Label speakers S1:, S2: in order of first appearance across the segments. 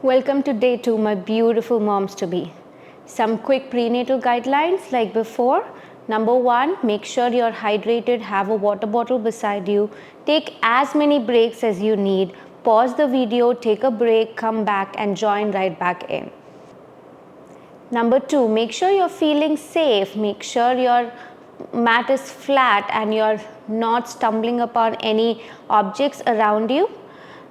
S1: Welcome to day 2, my beautiful moms to be. Some quick prenatal guidelines like before. Number 1, make sure you're hydrated, have a water bottle beside you, take as many breaks as you need, pause the video, take a break, come back and join right back in. Number 2, make sure you're feeling safe, make sure your mat is flat and you're not stumbling upon any objects around you.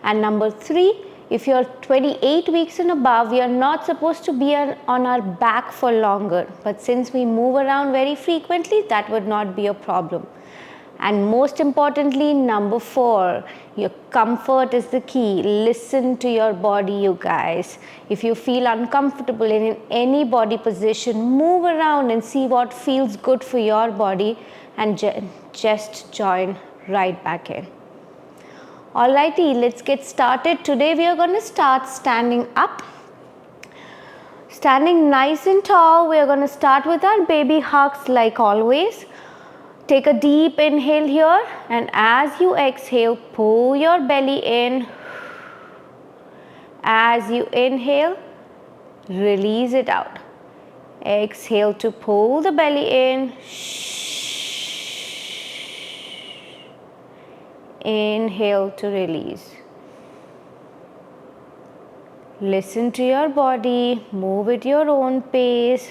S1: And number 3, if you're 28 weeks and above, we are not supposed to be on our back for longer. But since we move around very frequently, that would not be a problem. And most importantly, number 4, your comfort is the key. Listen to your body, you guys. If you feel uncomfortable in any body position, move around and see what feels good for your body and just join right back in. Alrighty, let's get started. Today we are going to start standing up. Standing nice and tall, we are going to start with our baby hugs like always. Take a deep inhale here, and as you exhale, pull your belly in. As you inhale, release it out. Exhale to pull the belly in. Inhale to release. Listen to your body, move at your own pace.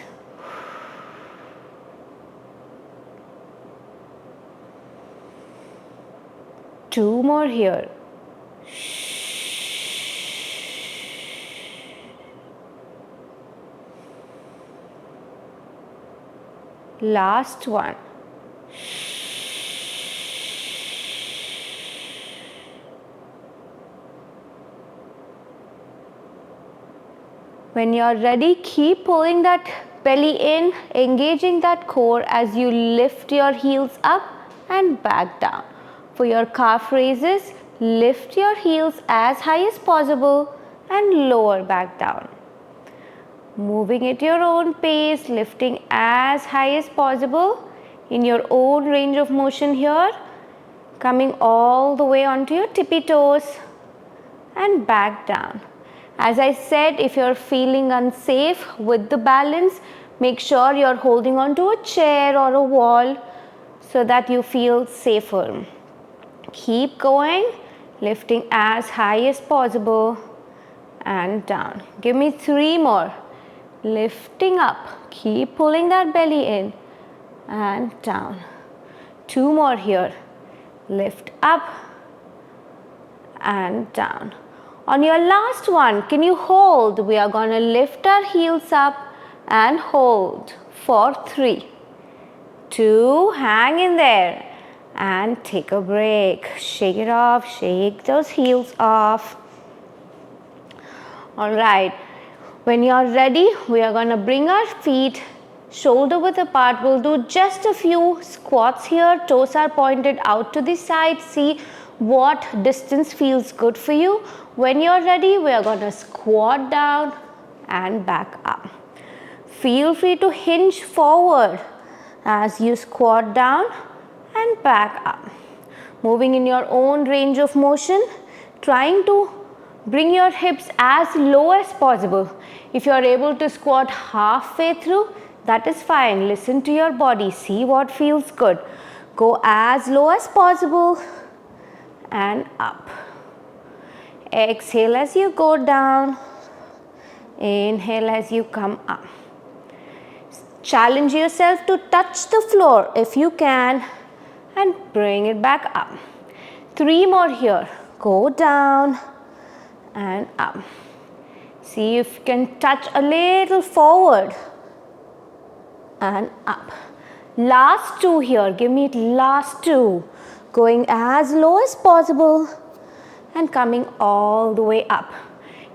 S1: Two more here. Last one. When you're ready, keep pulling that belly in, engaging that core as you lift your heels up and back down. For your calf raises, lift your heels as high as possible and lower back down. Moving at your own pace, lifting as high as possible in your own range of motion here, coming all the way onto your tippy toes and back down. As I said, if you're feeling unsafe with the balance, make sure you're holding onto a chair or a wall so that you feel safer. Keep going, lifting as high as possible and down. Give me 3 more. Lifting up, keep pulling that belly in and down. 2 more here. Lift up and down. On your last one, can you hold? We are going to lift our heels up and hold for 3, 2, hang in there. And take a break. Shake it off. Shake those heels off. Alright. When you're ready, we are going to bring our feet shoulder width apart. We'll do just a few squats here. Toes are pointed out to the side. See what distance feels good for you. When you're ready, we are going to squat down and back up. Feel free to hinge forward as you squat down and back up. Moving in your own range of motion, trying to bring your hips as low as possible. If you are able to squat halfway through, that is fine. Listen to your body, see what feels good. Go as low as possible and up. Exhale as you go down. Inhale as you come up. Challenge yourself to touch the floor if you can. And bring it back up. 3 more here. Go down and up. See if you can touch a little forward and up. Last 2 here. Give me last 2. Going as low as possible and coming all the way up.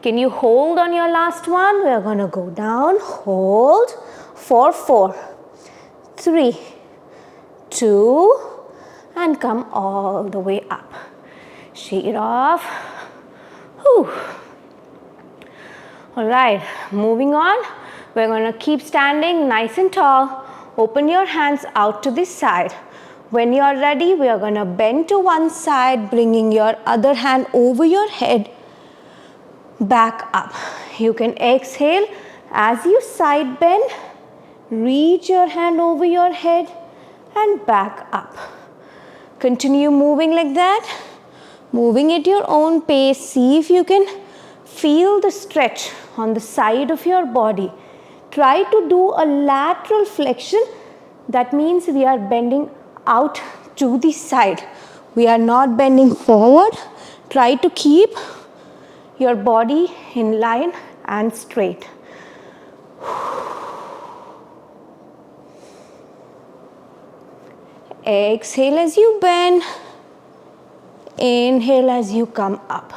S1: Can you hold on your last one? We are going to go down. Hold for 4, 3, 2, and come all the way up. Shake it off. Whew. Alright, moving on. We're going to keep standing nice and tall. Open your hands out to the side. When you're ready, we are going to bend to one side, bringing your other hand over your head. back up. You can exhale as you side bend, reach your hand over your head and back up. Continue moving like that, moving at your own pace. See if you can feel the stretch on the side of your body. Try to do a lateral flexion. That means we are bending out to the side. We are not bending forward. Try to keep your body in line and straight. Exhale as you bend. Inhale as you come up.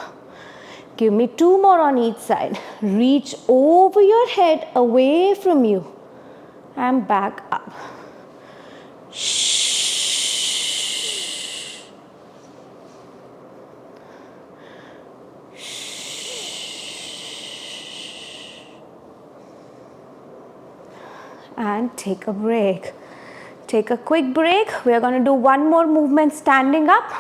S1: Give me 2 more on each side. Reach over your head, away from you, and back up. And take a break. Take a quick break. We are going to do one more movement standing up.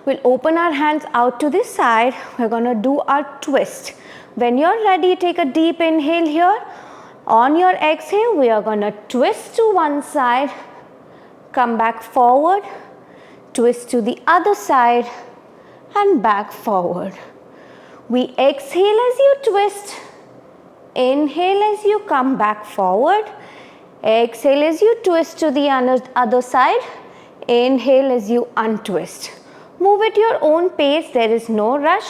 S1: We'll open our hands out to the side. We're going to do our twist. When you're ready, take a deep inhale here. On your exhale, we are going to twist to one side, come back forward, twist to the other side and back forward. We exhale as you twist, inhale as you come back forward, exhale as you twist to the other side, inhale as you untwist. Move at your own pace, there is no rush.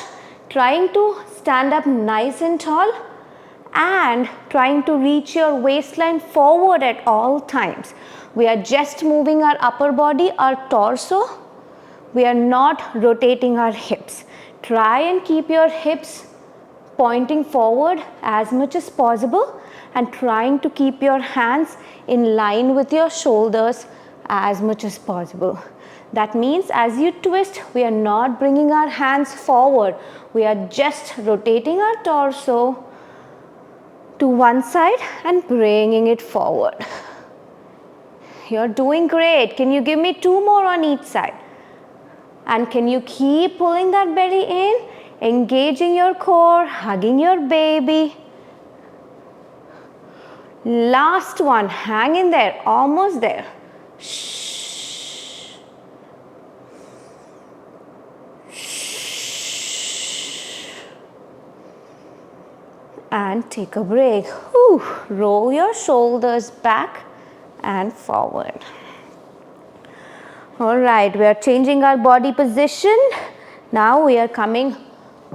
S1: Trying to stand up nice and tall and trying to reach your waistline forward at all times. We are just moving our upper body, our torso. We are not rotating our hips. Try and keep your hips pointing forward as much as possible and trying to keep your hands in line with your shoulders as much as possible. That means as you twist, we are not bringing our hands forward. We are just rotating our torso to one side and bringing it forward. You're doing great. Can you give me 2 more on each side? And can you keep pulling that belly in, engaging your core, hugging your baby. Last one, hang in there, almost there. Shh. And take a break. Whew. Roll your shoulders back and forward. All right, we are changing our body position. Now we are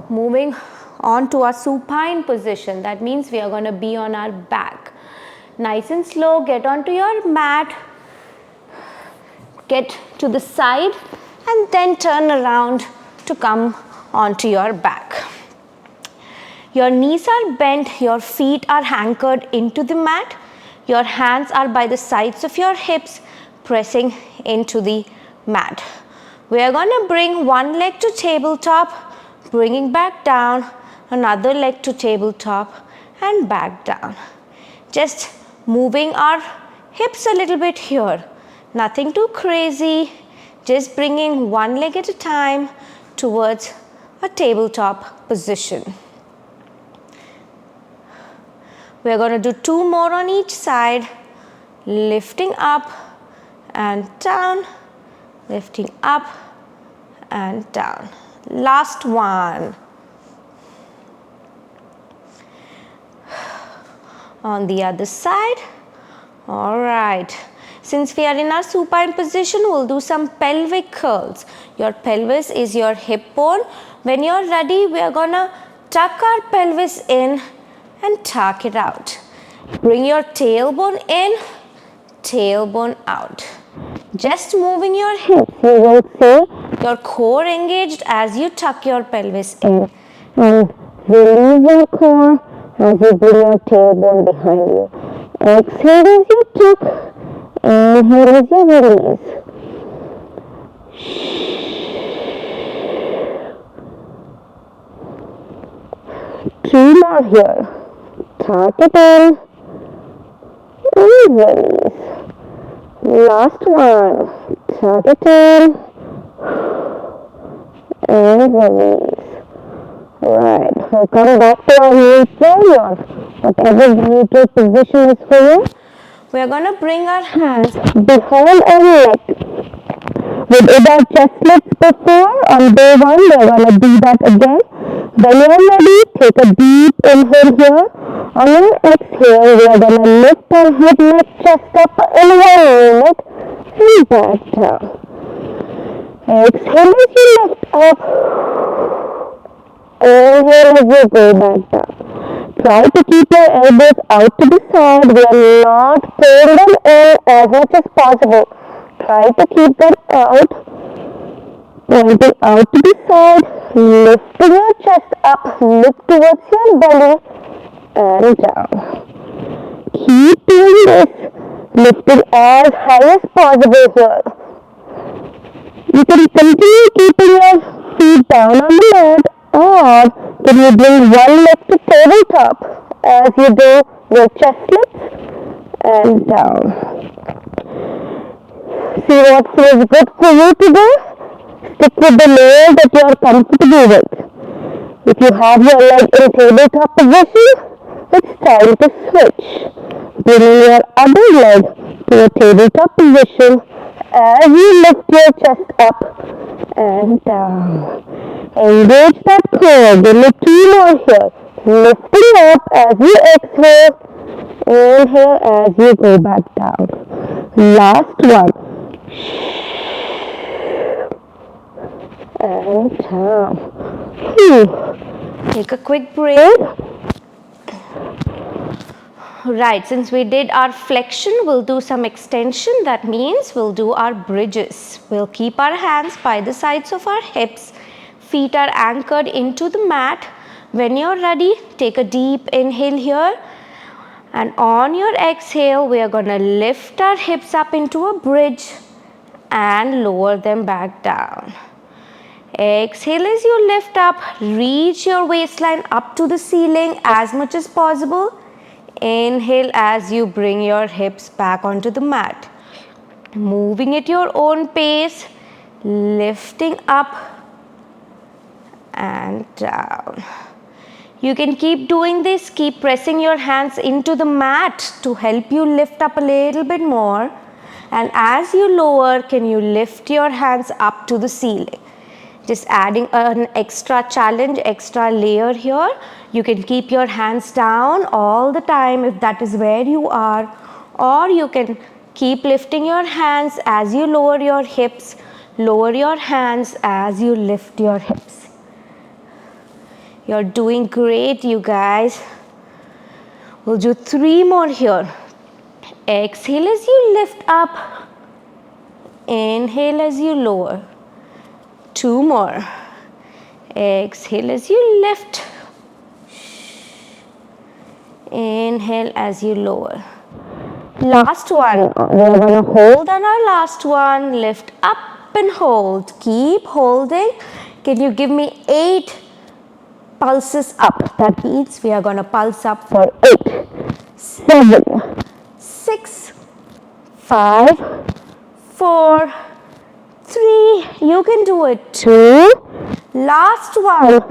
S1: moving on to our supine position. That means we are going to be on our back. Nice and slow, get onto your mat, get to the side and then turn around to come onto your back. Your knees are bent, your feet are anchored into the mat. Your hands are by the sides of your hips, pressing into the mat. We are going to bring one leg to tabletop, bringing back down, another leg to tabletop and back down. Just moving our hips a little bit here. Nothing too crazy, just bringing one leg at a time towards a tabletop position. We are going to do 2 more on each side, lifting up and down, lifting up and down. Last one. On the other side. All right. Since we are in our supine position, we'll do some pelvic curls. Your pelvis is your hip bone. When you're ready, we are going to tuck our pelvis in and tuck it out. Bring your tailbone in, tailbone out. Just moving your hips, you will feel your core engaged as you tuck your pelvis in. And release your core as you bring your tailbone behind you. Exhale as you tuck, inhale as you release. 2 more here. Tuck it in and release. Last one. Tuck it in and release. Right.
S2: So come back to our neutral or whatever neutral position is for you.
S1: We are going to bring our hands
S2: Behind our neck. We did our chest lifts before on day 1. We're going to do that again. When you're ready, take a deep inhale here. On your exhale, we are going to lift our head, neck, chest up in 1 minute and back down. Exhale as you lift up. Inhale as you go back down. Try to keep your elbows out to the side. We are not pulling them in as much as possible. Try to keep them out. Pointing out to the side. Lifting your chest up. Look towards your belly and down. Keep doing this. Lifting as high as possible here. You can continue keeping your feet down on the mat, or can you bring one leg to tabletop as you do your chest lifts and down. See what feels good for you today. Stick with the layer that you are comfortable with. If you have your leg in tabletop position, it's time to switch. Bringing your other leg to a tabletop position as you lift your chest up and down. Engage that core. Give me 2 more here. Lifting up as you exhale. Inhale as you go back down. Last one. And down.
S1: Take a quick break. Right, since we did our flexion, we'll do some extension. That means we'll do our bridges. We'll keep our hands by the sides of our hips. Feet are anchored into the mat. When you're ready, take a deep inhale here. And on your exhale, we are going to lift our hips up into a bridge and lower them back down. Exhale as you lift up. Reach your waistline up to the ceiling as much as possible. Inhale as you bring your hips back onto the mat. Moving at your own pace, lifting up and down. You can keep doing this, keep pressing your hands into the mat to help you lift up a little bit more. And as you lower, can you lift your hands up to the ceiling? Just adding an extra challenge, extra layer here. You can keep your hands down all the time if that is where you are, or you can keep lifting your hands as you lower your hips, lower your hands as you lift your hips. You're doing great, you guys. We'll do 3 more here. Exhale as you lift up. Inhale as you lower. 2 more. Exhale as you lift. Inhale as you lower. Last one. We're going to hold on our last one. Lift up and hold. Keep holding. Can you give me 8 pulses up? That means we are going to pulse up for 8, 7, 6, 5, 4, 3. You can do it. 2. Last one.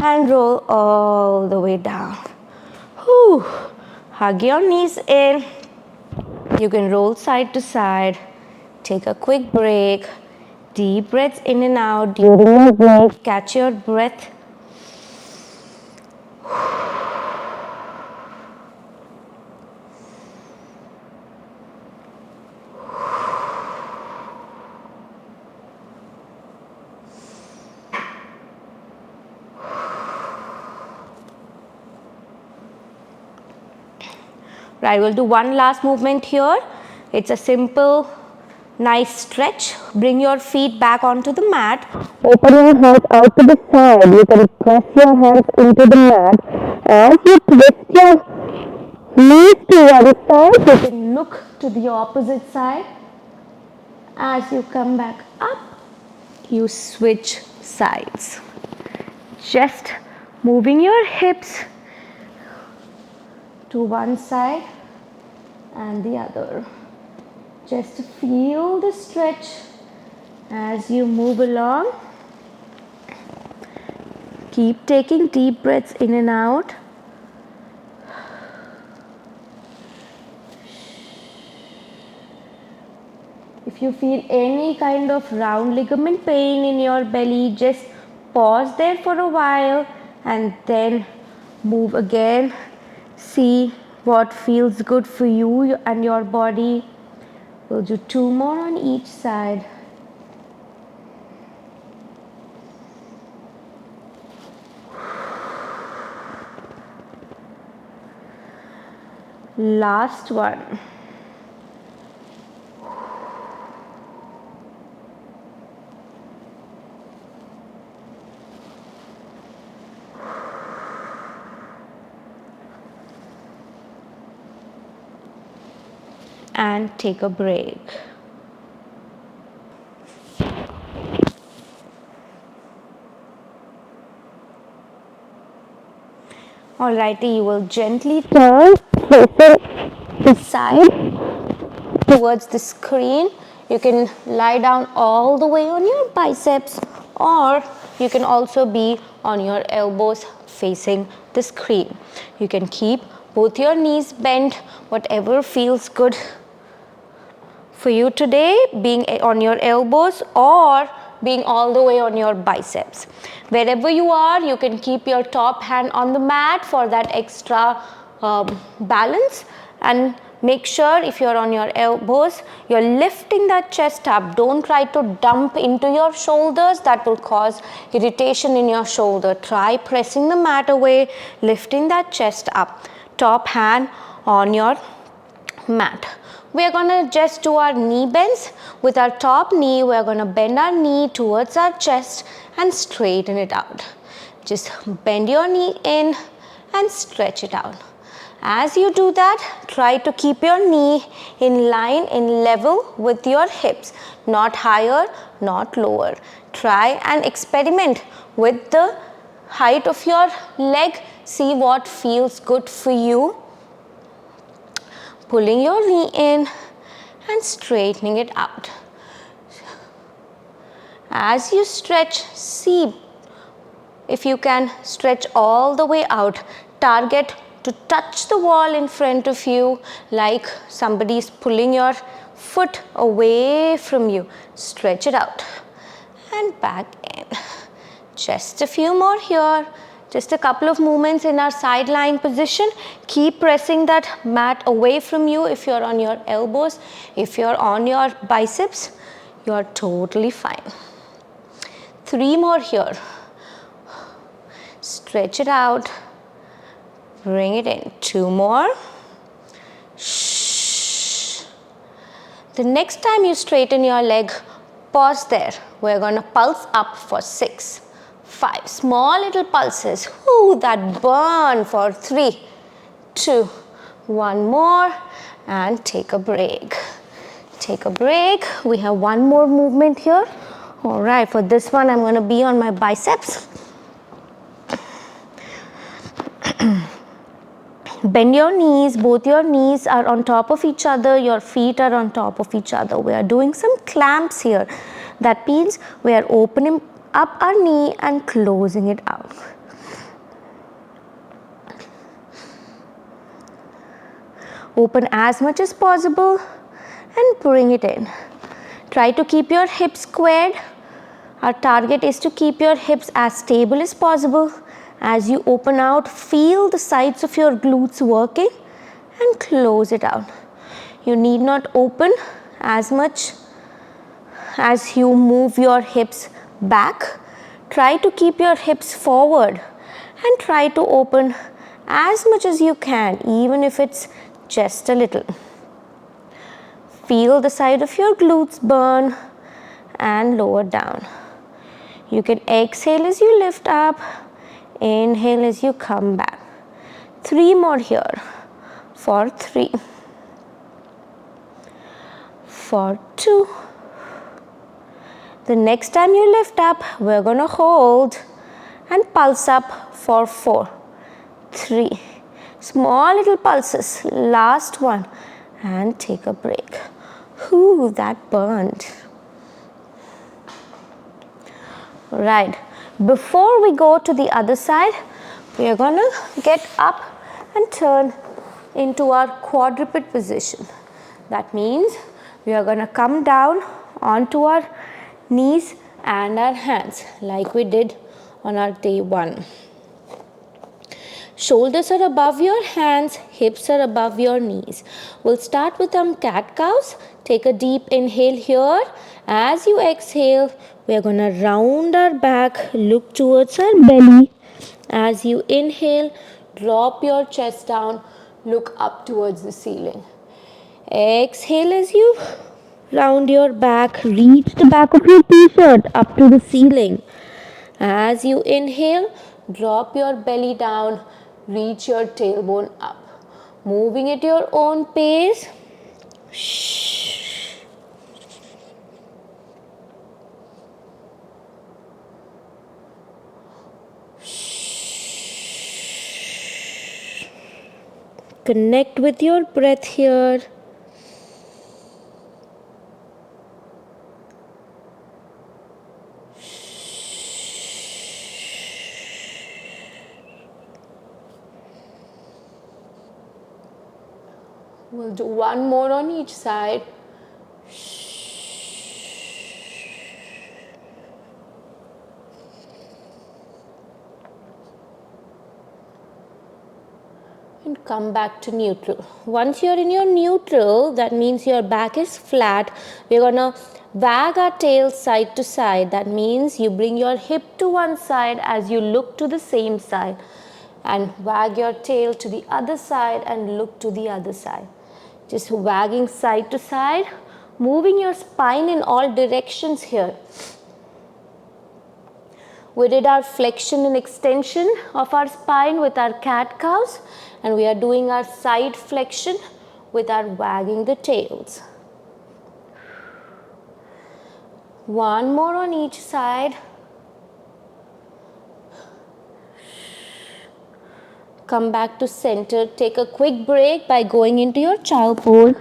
S1: And roll all the way down. Whew. Hug your knees in. You can roll side to side. Take a quick break. Deep breaths in and out. During your break, catch your breath. Right, we'll do one last movement here. It's a simple, nice stretch. Bring your feet back onto the mat.
S2: Open your hands out to the side. You can press your hands into the mat. As you twist your knees to one side,
S1: You can look to the opposite side. As you come back up, you switch sides. Just moving your hips to one side and the other. Just feel the stretch as you move along. Keep taking deep breaths in and out. If you feel any kind of round ligament pain in your belly, just pause there for a while and then move again. See what feels good for you and your body. We'll do 2 more on each side. Last one. And take a break. Alrighty, you will gently turn facing the side towards the screen. You can lie down all the way on your biceps, or you can also be on your elbows facing the screen. You can keep both your knees bent, whatever feels good for you today, being on your elbows or being all the way on your biceps. Wherever you are, you can keep your top hand on the mat for that extra balance, and make sure if you're on your elbows, you're lifting that chest up. Don't try to dump into your shoulders. That will cause irritation in your shoulder. Try pressing the mat away, lifting that chest up. Top hand on your mat. We are going to just do our knee bends. With our top knee, we are going to bend our knee towards our chest and straighten it out. Just bend your knee in and stretch it out. As you do that, try to keep your knee in line, in level with your hips, not higher, not lower. Try and experiment with the height of your leg. See what feels good for you. Pulling your knee in and straightening it out. As you stretch, see if you can stretch all the way out. Target to touch the wall in front of you, like somebody is pulling your foot away from you. Stretch it out and back in. Just a few more here. Just a couple of movements in our side lying position. Keep pressing that mat away from you if you're on your elbows. If you're on your biceps, you're totally fine. 3 more here. Stretch it out. Bring it in. 2 more. Shh. The next time you straighten your leg, pause there. We're going to pulse up for 6. 5 small little pulses. Ooh, that burn for 3, 2, 1 more, and take a break. Take a break. We have 1 more movement here. All right, for this one, I'm going to be on my biceps. Bend your knees. Both your knees are on top of each other. Your feet are on top of each other. We are doing some clamps here. That means we are opening up our knee and closing it out. Open as much as possible and bring it in. Try to keep your hips squared. Our target is to keep your hips as stable as possible. As you open out, feel the sides of your glutes working and close it out. You need not open as much as you move your hips back. Try to keep your hips forward and try to open as much as you can, even if it's just a little. Feel the side of your glutes burn and lower down. You can exhale as you lift up, inhale as you come back. 3 more here. For 3. For 2. The next time you lift up, we're going to hold and pulse up for 4, 3. Small little pulses. Last one. And take a break. Ooh, that burned. Right. Before we go to the other side, we are going to get up and turn into our quadruped position. That means we are going to come down onto our knees and our hands like we did on our day 1. Shoulders are above your hands, hips are above your knees. We'll start with cat cows. Take a deep inhale here. As you exhale, we are going to round our back, look towards our belly. As you inhale, drop your chest down, look up towards the ceiling. Exhale as you round your back, reach the back of your t-shirt up to the ceiling. As you inhale, drop your belly down, reach your tailbone up. Moving at your own pace. Connect with your breath here. We'll do one more on each side. And come back to neutral. Once you're in your neutral, that means your back is flat. We're going to wag our tail side to side. That means you bring your hip to one side as you look to the same side. And wag your tail to the other side and look to the other side. Just wagging side to side, moving your spine in all directions here. We did our flexion and extension of our spine with our cat cows, and we are doing our side flexion with our wagging the tails. One more on each side. Come back to center. Take a quick break by going into your child pose.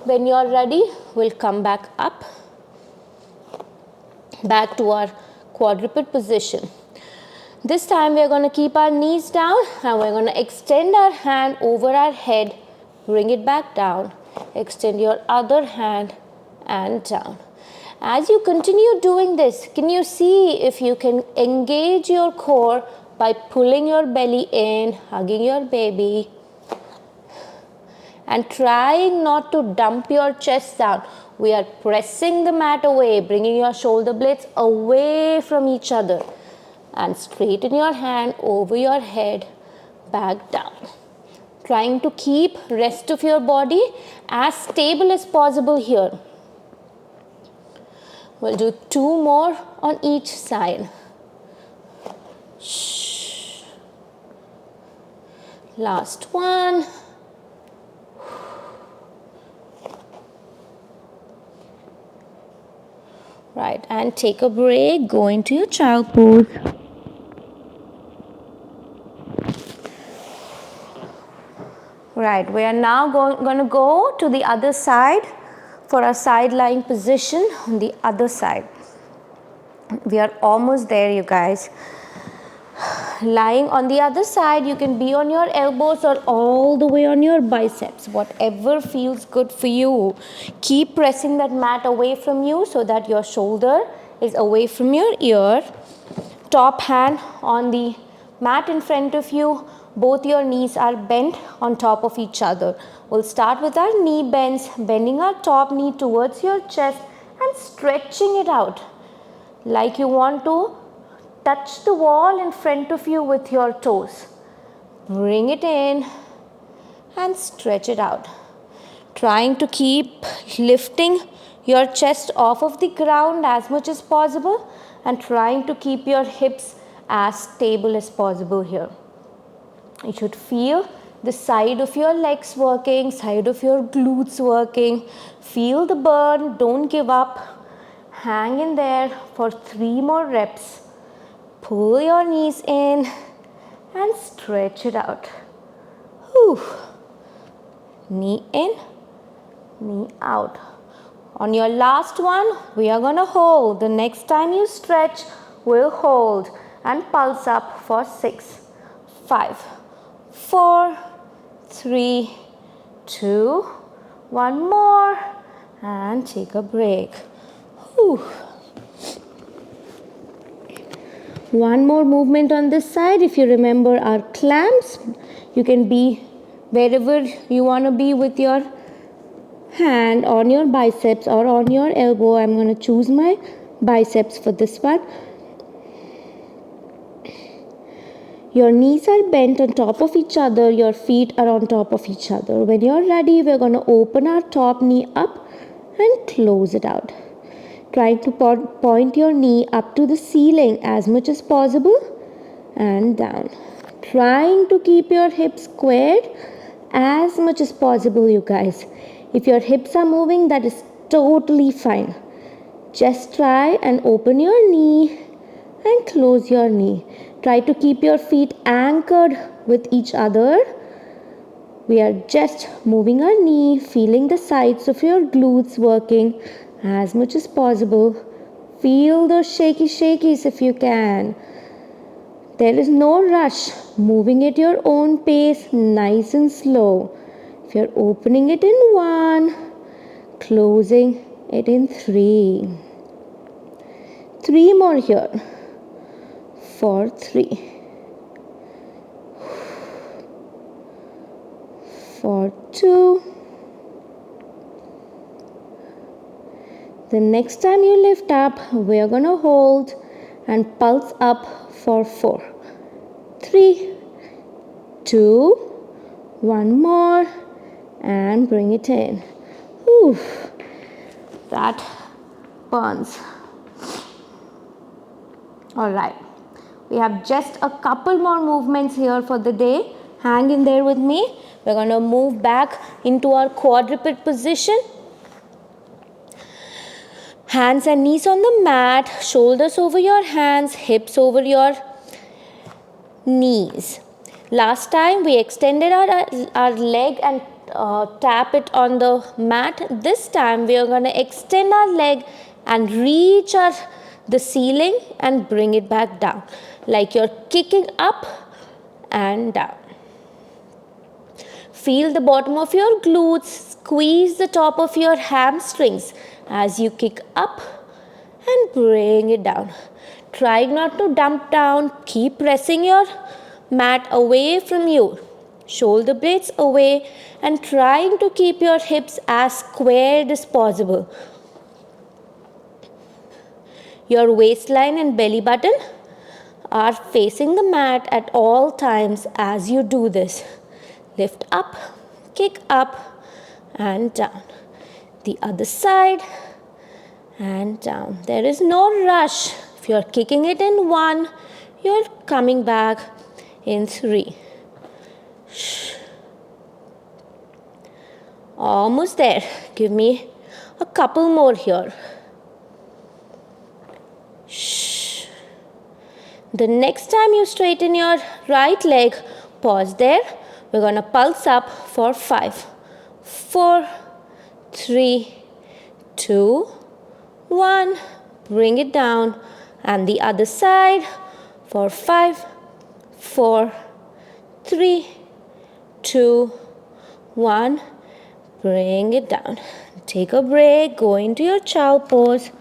S1: When you are ready, we'll come back up, back to our quadruped position. This time we are going to keep our knees down and we're going to extend our hand over our head, bring it back down, extend your other hand and down. As you continue doing this, can you see if you can engage your core by pulling your belly in, hugging your baby, and trying not to dump your chest down. We are pressing the mat away, bringing your shoulder blades away from each other, and straighten your hand over your head, back down. Trying to keep rest of your body as stable as possible here. We'll do 2 more on each side. Last one. Right, and take a break, go into your child pose. Right, we are now going to go to the other side for our side lying position on the other side. We are almost there, you guys. Lying on the other side, you can be on your elbows or all the way on your biceps, whatever feels good for you. Keep pressing that mat away from you so that your shoulder is away from your ear. Top hand on the mat in front of you. Both your knees are bent on top of each other. We'll start with our knee bends, bending our top knee towards your chest and stretching it out like you want to touch the wall in front of you with your toes. Bring it in and stretch it out. Trying to keep lifting your chest off of the ground as much as possible and trying to keep your hips as stable as possible here. You should feel the side of your legs working, side of your glutes working. Feel the burn, don't give up. Hang in there for 3 more reps. Pull your knees in and stretch it out. Whew. knee in, knee out. On your last one, we are going to hold. The next time you stretch, we'll hold and pulse up for 6, 5, 4, 3, 2, 1 more, and take a break. Whew. One more movement on this side. If you remember our clamps, you can be wherever you want to be with your hand on your biceps or on your elbow. I'm going to choose my biceps for this one. Your knees are bent on top of each other. Your feet are on top of each other. When you're ready, we're going to open our top knee up and close it out. Try to point your knee up to the ceiling as much as possible and down. Trying to keep your hips squared as much as possible, you guys. If your hips are moving, that is totally fine. Just try and open your knee and close your knee. Try to keep your feet anchored with each other. We are just moving our knee, feeling the sides of your glutes working as much as possible. Feel those shakies if you can. There is no rush. Moving at your own pace, nice and slow. If you're opening it in 1, closing it in 3. 3 more here. For 3. For 2. The next time you lift up, we're going to hold and pulse up for 4. 3, 2, 1 more, and bring it in. Whew, that burns. Alright, we have just a couple more movements here for the day. Hang in there with me. We're going to move back into our quadruped position. Hands and knees on the mat, shoulders over your hands, hips over your knees. Last time we extended our leg and tap it on the mat. This time we are going to extend our leg and reach the ceiling and bring it back down. Like you're kicking up and down. Feel the bottom of your glutes, squeeze the top of your hamstrings as you kick up and bring it down. Try not to dump down. Keep pressing your mat away from you. Shoulder blades away and trying to keep your hips as squared as possible. Your waistline and belly button are facing the mat at all times as you do this. Lift up, kick up and down. The other side and down. There is no rush. If you're kicking it in 1, you're coming back in 3. Almost there. Give me a couple more here. The next time you straighten your right leg, pause there. We're going to pulse up for 5, 4, 3, 2, 1. Bring it down. And the other side for 5, 4, 3, 2, 1. Bring it down. Take a break. Go into your chow pose.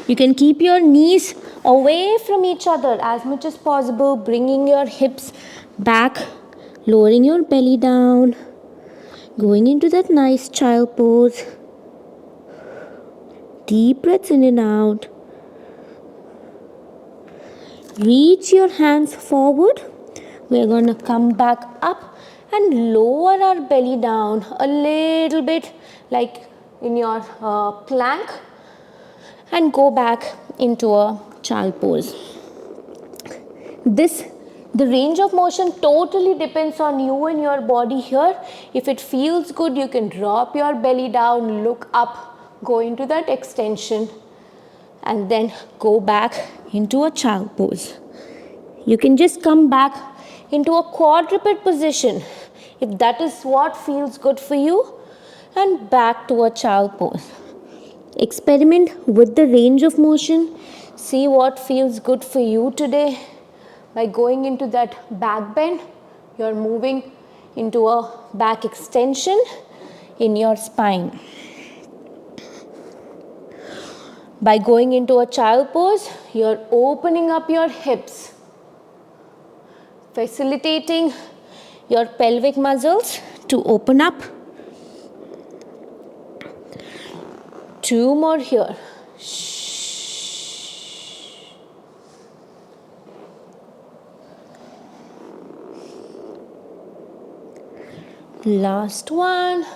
S1: You can keep your knees away from each other as much as possible, bringing your hips back, lowering your belly down, going into that nice child pose. Deep breaths in and out. Reach your hands forward. We're going to come back up and lower our belly down a little bit, like in your plank, and go back into a child pose. The range of motion totally depends on you and your body here. If it feels good, you can drop your belly down, look up, go into that extension, and then go back into a child pose. You can just come back into a quadruped position if that is what feels good for you, and back to a child pose. Experiment with the range of motion. See what feels good for you today. By going into that back bend, you're moving into a back extension in your spine. By going into a child pose, you're opening up your hips, facilitating your pelvic muscles to open up. 2 more here. Last one.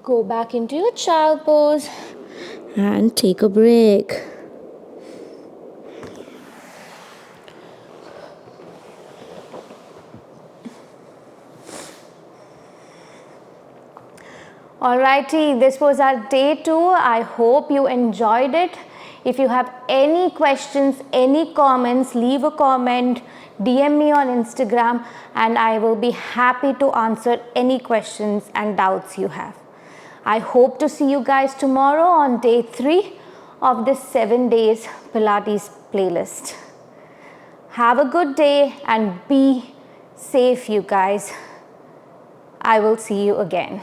S1: Go back into your child pose and take a break. Alrighty, this was our day 2. I hope you enjoyed it. If you have any questions, any comments, leave a comment, DM me on Instagram, and I will be happy to answer any questions and doubts you have. I hope to see you guys tomorrow on day 3 of this 7 days Pilates playlist. Have a good day and be safe, you guys. I will see you again.